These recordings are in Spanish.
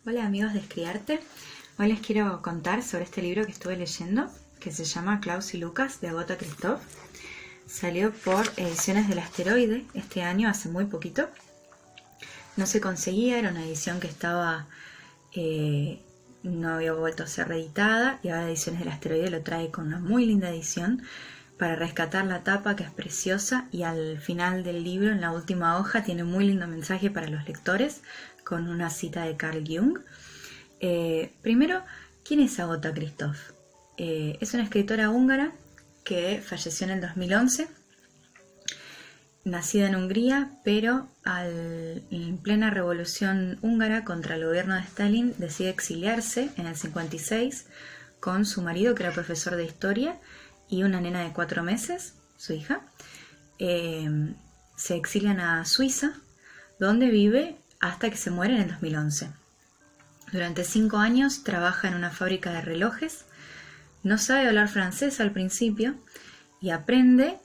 Hola amigos de Escriarte, hoy les quiero contar sobre este libro que estuve leyendo, que se llama Klaus y Lucas de Agatha Christoph. Salió por Ediciones del Asteroide este año, hace muy poquito. No se conseguía, era una edición que estaba, no había vuelto a ser reeditada, y ahora Ediciones del Asteroide lo trae con una muy linda edición para rescatar la tapa, que es preciosa, y al final del libro, en la última hoja, tiene un muy lindo mensaje para los lectores con una cita de Carl Jung. Primero, ¿quién es Agatha Christoph? Es una escritora húngara que falleció en el 2011, nacida en Hungría, pero en plena revolución húngara contra el gobierno de Stalin decide exiliarse en el 56 con su marido, que era profesor de historia, y una nena de 4 meses, su hija. Se exilian a Suiza, donde vive hasta que se muere en el 2011. Durante 5 años trabaja en una fábrica de relojes. No sabe hablar francés al principio y aprende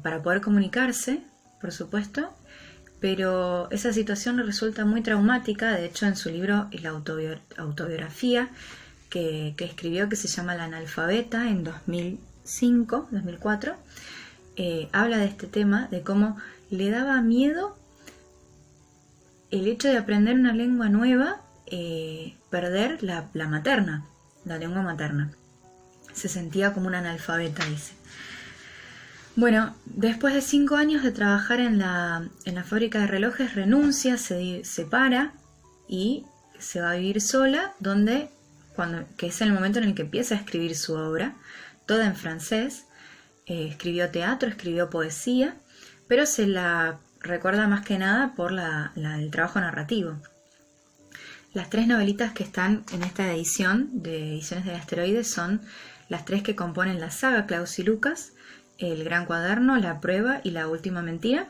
para poder comunicarse, por supuesto, pero esa situación le resulta muy traumática. De hecho, en su libro, la autobiografía que escribió, que se llama La analfabeta, en 2004, habla de este tema, de cómo le daba miedo el hecho de aprender una lengua nueva, perder la materna, la lengua materna. Se sentía como una analfabeta, dice. Bueno, después de 5 años de trabajar en la fábrica de relojes, renuncia, se separa y se va a vivir sola, que es el momento en el que empieza a escribir su obra, toda en francés. Escribió teatro, escribió poesía, pero se la recuerda más que nada por el trabajo narrativo. Las 3 novelitas que están en esta edición de Ediciones del Asteroide son las 3 que componen la saga Klaus y Lucas: El Gran Cuaderno, La Prueba y La Última Mentira.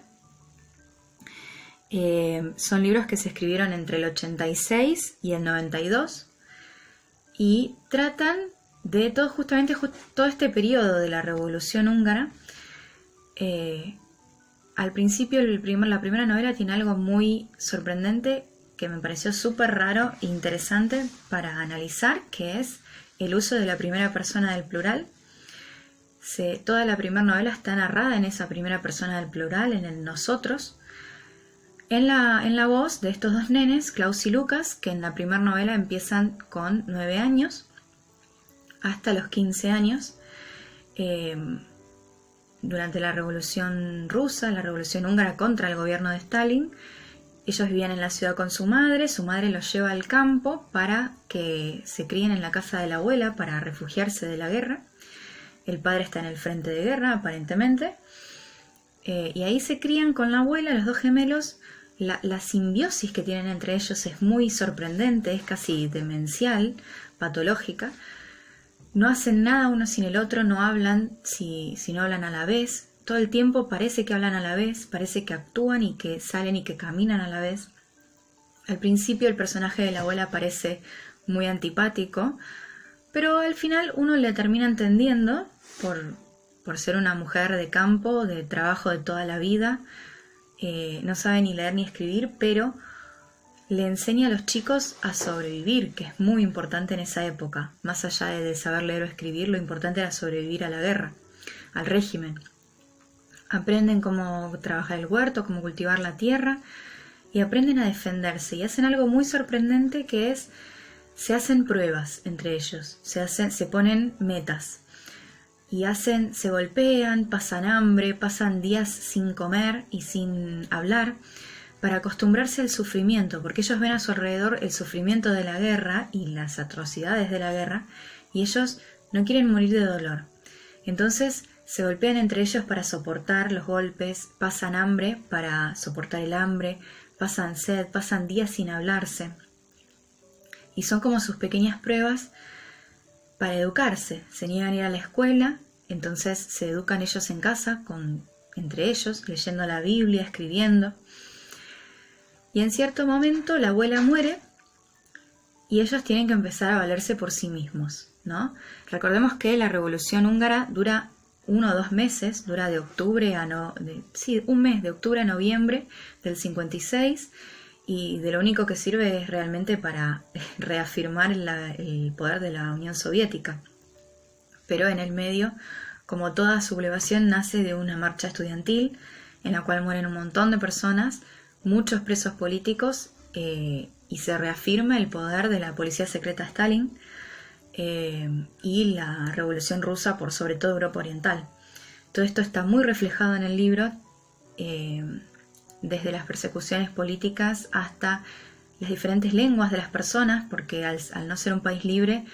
Son libros que se escribieron entre el 86 y el 92 y tratan de todo este periodo de la Revolución Húngara. Al principio, la primera novela tiene algo muy sorprendente que me pareció súper raro e interesante para analizar, que es el uso de la primera persona del plural. Toda la primera novela está narrada en esa primera persona del plural, en el nosotros, en la voz de estos 2 nenes, Klaus y Lucas, que en la primera novela empiezan con 9 años hasta los 15 años. Durante la Revolución Rusa, la Revolución Húngara contra el gobierno de Stalin, ellos vivían en la ciudad con su madre los lleva al campo para que se críen en la casa de la abuela para refugiarse de la guerra. El padre está en el frente de guerra, aparentemente, y ahí se crían con la abuela, los 2 gemelos. La simbiosis que tienen entre ellos es muy sorprendente, es casi demencial, patológica. No hacen nada uno sin el otro, no hablan si no hablan a la vez. Todo el tiempo parece que hablan a la vez, parece que actúan y que salen y que caminan a la vez. Al principio el personaje de la abuela parece muy antipático, pero al final uno le termina entendiendo por ser una mujer de campo, de trabajo de toda la vida. No sabe ni leer ni escribir, pero le enseña a los chicos a sobrevivir, que es muy importante en esa época. Más allá de saber leer o escribir, lo importante era sobrevivir a la guerra, al régimen. Aprenden cómo trabajar el huerto, cómo cultivar la tierra, y aprenden a defenderse. Y hacen algo muy sorprendente, que es, se hacen pruebas entre ellos, se ponen metas. Y se golpean, pasan hambre, pasan días sin comer y sin hablar, para acostumbrarse al sufrimiento, porque ellos ven a su alrededor el sufrimiento de la guerra y las atrocidades de la guerra, y ellos no quieren morir de dolor. Entonces se golpean entre ellos para soportar los golpes, pasan hambre para soportar el hambre, pasan sed, pasan días sin hablarse. Y son como sus pequeñas pruebas para educarse. Se niegan a ir a la escuela, entonces se educan ellos en casa, entre ellos, leyendo la Biblia, escribiendo. Y en cierto momento la abuela muere y ellos tienen que empezar a valerse por sí mismos, ¿no? Recordemos que la Revolución Húngara dura 1 o 2 meses, dura de octubre un mes, de octubre a noviembre del 56, y de lo único que sirve es realmente para reafirmar el poder de la Unión Soviética. Pero en el medio, como toda sublevación, nace de una marcha estudiantil en la cual mueren un montón de personas, muchos presos políticos, y se reafirma el poder de la policía secreta Stalin y la Revolución Rusa por sobre todo Europa Oriental. Todo esto está muy reflejado en el libro, desde las persecuciones políticas hasta las diferentes lenguas de las personas, porque al no ser un país libre,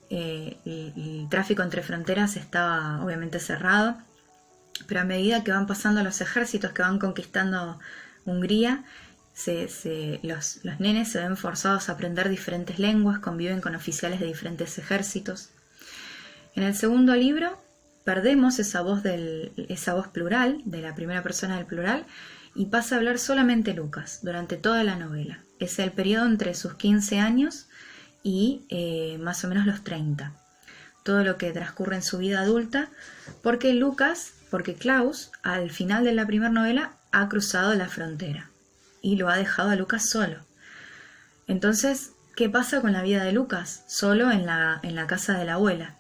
el tráfico entre fronteras estaba obviamente cerrado, pero a medida que van pasando los ejércitos que van conquistando Hungría, los nenes se ven forzados a aprender diferentes lenguas, conviven con oficiales de diferentes ejércitos. En el segundo libro perdemos esa voz plural, de la primera persona del plural, y pasa a hablar solamente Lucas durante toda la novela. Es el periodo entre sus 15 años y más o menos los 30. Todo lo que transcurre en su vida adulta, porque Klaus, al final de la primera novela, ha cruzado la frontera y lo ha dejado a Lucas solo. Entonces, ¿qué pasa con la vida de Lucas? Solo en la casa de la abuela.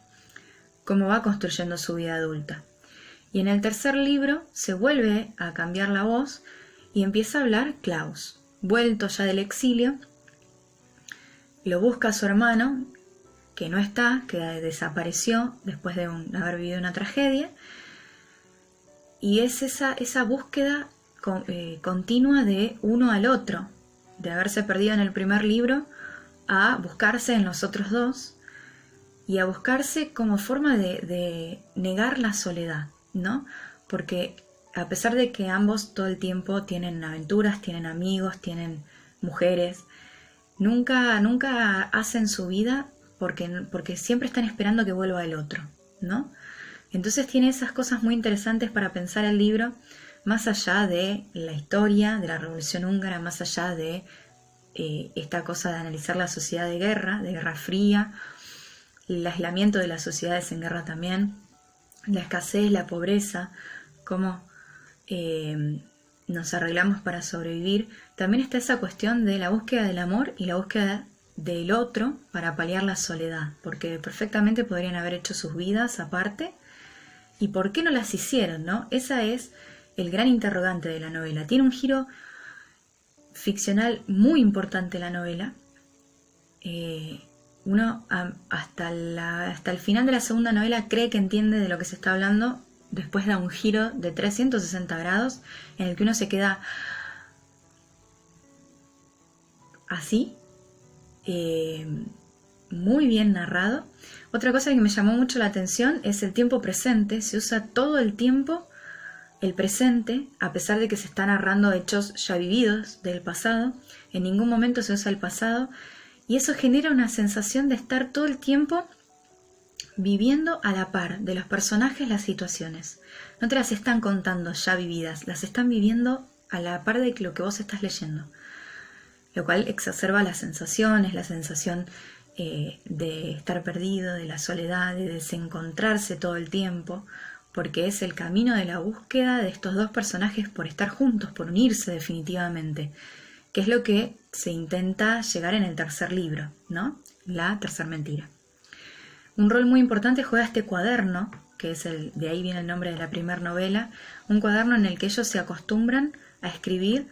¿Cómo va construyendo su vida adulta? Y en el tercer libro se vuelve a cambiar la voz y empieza a hablar Klaus, vuelto ya del exilio. Lo busca a su hermano, que no está, que desapareció después de haber vivido una tragedia. Y es esa búsqueda continua de uno al otro, de haberse perdido en el primer libro a buscarse en los otros dos y a buscarse como forma de negar la soledad, ¿no? Porque a pesar de que ambos todo el tiempo tienen aventuras, tienen amigos, tienen mujeres, nunca hacen su vida porque siempre están esperando que vuelva el otro, ¿no? Entonces tiene esas cosas muy interesantes para pensar el libro, más allá de la historia de la Revolución Húngara, más allá de esta cosa de analizar la sociedad de Guerra Fría, el aislamiento de las sociedades en guerra también, la escasez, la pobreza, cómo nos arreglamos para sobrevivir. También está esa cuestión de la búsqueda del amor y la búsqueda del otro para paliar la soledad, porque perfectamente podrían haber hecho sus vidas aparte. ¿Y por qué no las hicieron, no? Esa es el gran interrogante de la novela. Tiene un giro ficcional muy importante la novela. Uno hasta el final de la segunda novela cree que entiende de lo que se está hablando, después da un giro de 360 grados en el que uno se queda así, muy bien narrado. Otra cosa que me llamó mucho la atención es el tiempo presente. Se usa todo el tiempo el presente, a pesar de que se están narrando hechos ya vividos del pasado. En ningún momento se usa el pasado, y eso genera una sensación de estar todo el tiempo viviendo a la par de los personajes las situaciones. No te las están contando ya vividas, las están viviendo a la par de lo que vos estás leyendo, lo cual exacerba las sensaciones, la sensación de estar perdido, de la soledad, de desencontrarse todo el tiempo, porque es el camino de la búsqueda de estos dos personajes por estar juntos, por unirse definitivamente, que es lo que se intenta llegar en el tercer libro, ¿no? La tercera mentira. Un rol muy importante juega este cuaderno, que es de ahí viene el nombre de la primera novela, un cuaderno en el que ellos se acostumbran a escribir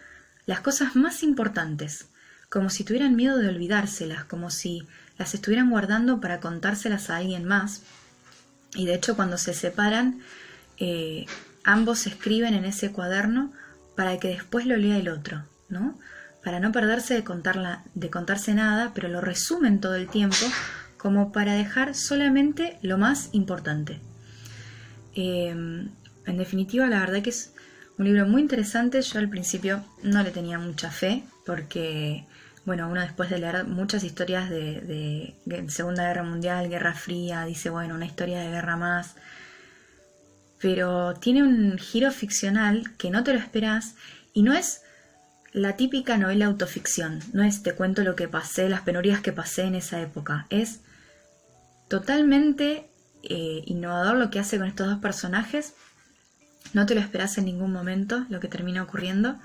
las cosas más importantes, como si tuvieran miedo de olvidárselas, como si las estuvieran guardando para contárselas a alguien más. Y de hecho, cuando se separan, ambos escriben en ese cuaderno para que después lo lea el otro, ¿no? Para no perderse de contarse nada, pero lo resumen todo el tiempo como para dejar solamente lo más importante. En definitiva, la verdad que es un libro muy interesante. Yo al principio no le tenía mucha fe porque, bueno, uno después de leer muchas historias de Segunda Guerra Mundial, Guerra Fría, dice, bueno, una historia de guerra más. Pero tiene un giro ficcional que no te lo esperás y no es la típica novela autoficción. No es te cuento lo que pasé, las penurias que pasé en esa época. Es totalmente innovador lo que hace con estos dos personajes. No te lo esperás en ningún momento lo que termina ocurriendo.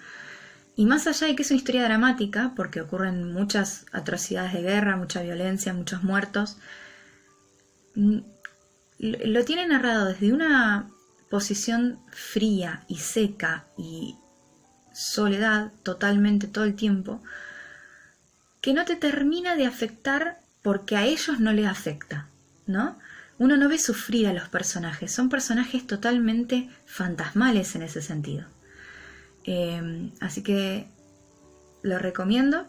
Y más allá de que es una historia dramática, porque ocurren muchas atrocidades de guerra, mucha violencia, muchos muertos, lo tiene narrado desde una posición fría y seca y soledad totalmente todo el tiempo, que no te termina de afectar porque a ellos no les afecta, ¿no? Uno no ve sufrir a los personajes, son personajes totalmente fantasmales en ese sentido. Así que lo recomiendo,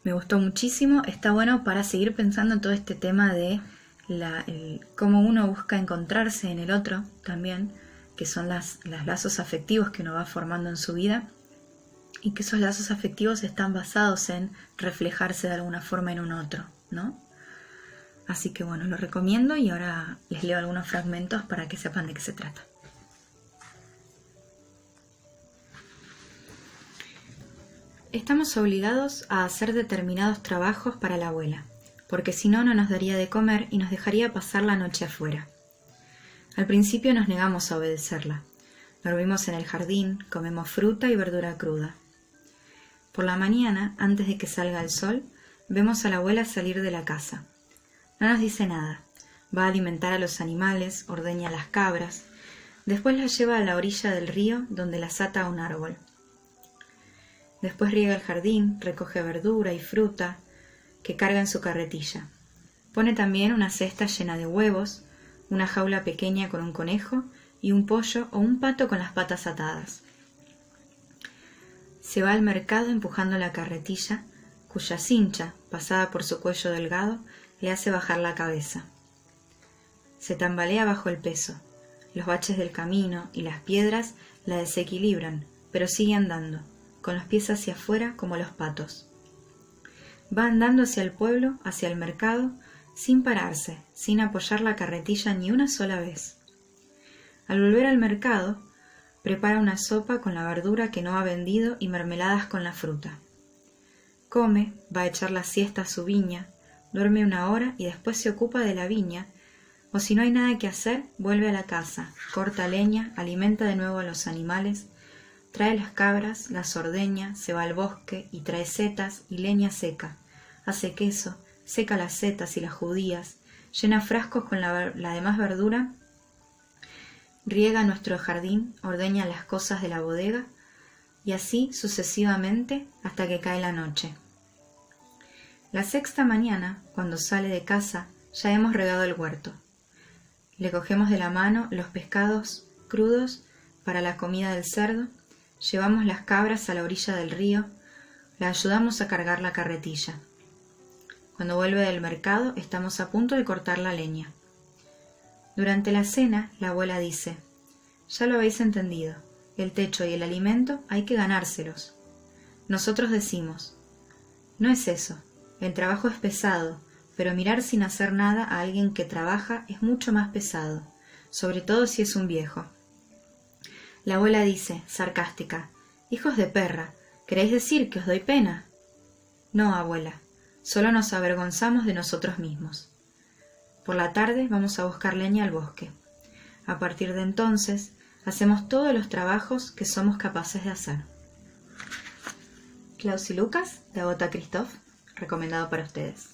me gustó muchísimo, está bueno para seguir pensando en todo este tema de cómo uno busca encontrarse en el otro también, que son los lazos afectivos que uno va formando en su vida, y que esos lazos afectivos están basados en reflejarse de alguna forma en un otro, ¿no? Así que bueno, lo recomiendo y ahora les leo algunos fragmentos para que sepan de qué se trata. Estamos obligados a hacer determinados trabajos para la abuela, porque si no, no nos daría de comer y nos dejaría pasar la noche afuera. Al principio nos negamos a obedecerla. Dormimos en el jardín, comemos fruta y verdura cruda. Por la mañana, antes de que salga el sol, vemos a la abuela salir de la casa. No nos dice nada. Va a alimentar a los animales, ordeña las cabras. Después las lleva a la orilla del río, donde las ata a un árbol. Después riega el jardín, recoge verdura y fruta que carga en su carretilla. Pone también una cesta llena de huevos, una jaula pequeña con un conejo y un pollo o un pato con las patas atadas. Se va al mercado empujando la carretilla, cuya cincha, pasada por su cuello delgado, le hace bajar la cabeza. Se tambalea bajo el peso. Los baches del camino y las piedras la desequilibran, pero sigue andando, con los pies hacia afuera como los patos. Va andando hacia el pueblo, hacia el mercado, sin pararse, sin apoyar la carretilla ni una sola vez. Al volver al mercado, prepara una sopa con la verdura que no ha vendido y mermeladas con la fruta. Come, va a echar la siesta a su viña, duerme 1 hora y después se ocupa de la viña, o si no hay nada que hacer, vuelve a la casa, corta leña, alimenta de nuevo a los animales, trae las cabras, las ordeña, se va al bosque y trae setas y leña seca, hace queso, seca las setas y las judías, llena frascos con la demás verdura, riega nuestro jardín, ordeña las cosas de la bodega, y así sucesivamente hasta que cae la noche. La 6ª mañana, cuando sale de casa, ya hemos regado el huerto. Le cogemos de la mano los pescados crudos para la comida del cerdo, llevamos las cabras a la orilla del río, la ayudamos a cargar la carretilla. Cuando vuelve del mercado, estamos a punto de cortar la leña. Durante la cena, la abuela dice: «Ya lo habéis entendido, el techo y el alimento hay que ganárselos». Nosotros decimos: «No es eso, el trabajo es pesado, pero mirar sin hacer nada a alguien que trabaja es mucho más pesado, sobre todo si es un viejo». La abuela dice, sarcástica: «Hijos de perra, ¿queréis decir que os doy pena?». «No, abuela, solo nos avergonzamos de nosotros mismos». Por la tarde vamos a buscar leña al bosque. A partir de entonces, hacemos todos los trabajos que somos capaces de hacer. Klaus y Lucas, de Agatha Christoph, recomendado para ustedes.